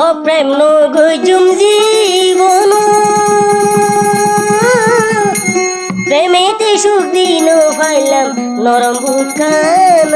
অপ্রেম নগুজুম জীবন প্রেমেতে সুখ দিন পাইলাম নরম বুকান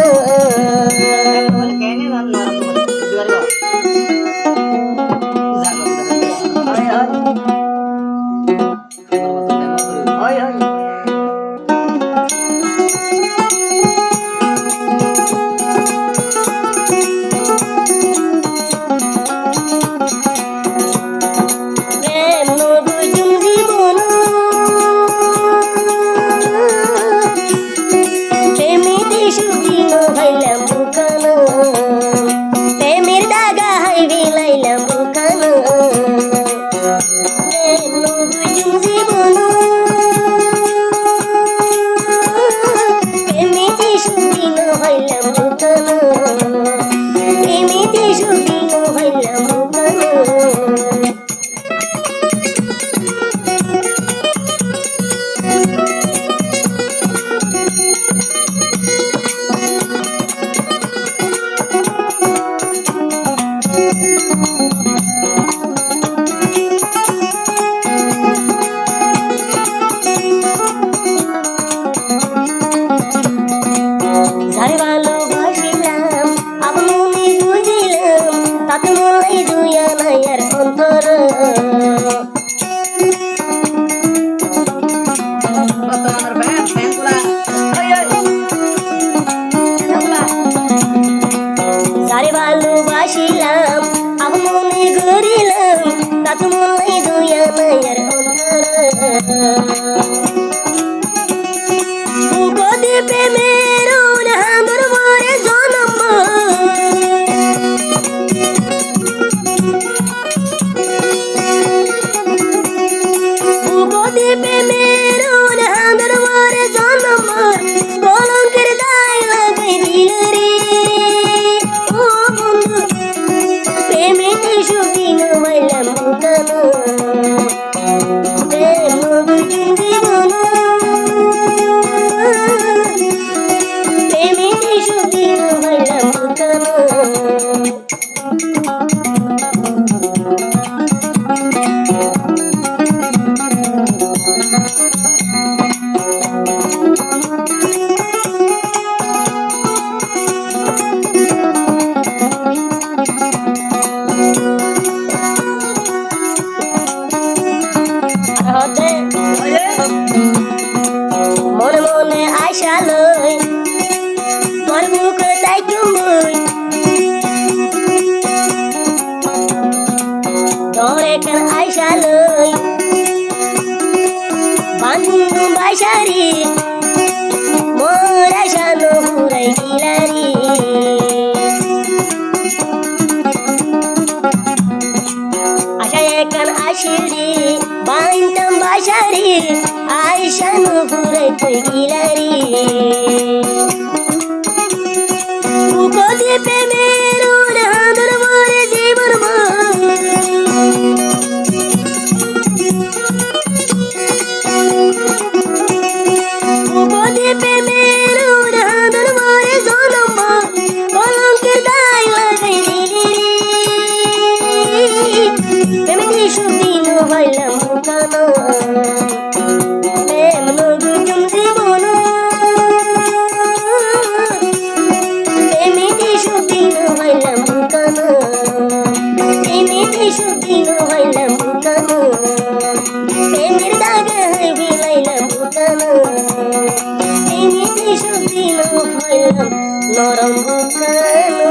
ভালোবাসিলাম আপনি গরিলাম তাত মনে দুয়া মায়ের গদি প্রেমের হামর মরে জন্ম গদি প্রেমের হামর মরে জন্ম কলঙ্কের দায় লাগাই দিল রে সুদিন হইলাম বুকানো প্রেম জীবন প্রেমিতে সুদিন হইলাম বুকানো মনে মনে আশা লই তোর মুখ তাই তুমি তোর এখান আশা লই বান্ধু বাইসারি মোর আশা নুরাই গিলারি আশা এখান আসিরি বান্ধম বাইসারি আয়সা নুপুরে তুই গিলারি গদি প্রেমের হাঁদর মরে জীবন গদি প্রেমের হাঁদর মরে জন্ম কলঙ্কের দায় লাগাই দিলি প্রেমে সুদিন হইলাম বুকানো সুদিন হইলাম বুকানো প্রেমের দাগে বিলাইলাম বুকানো প্রেমিতে সুদিন হইলাম নরম বুকানো।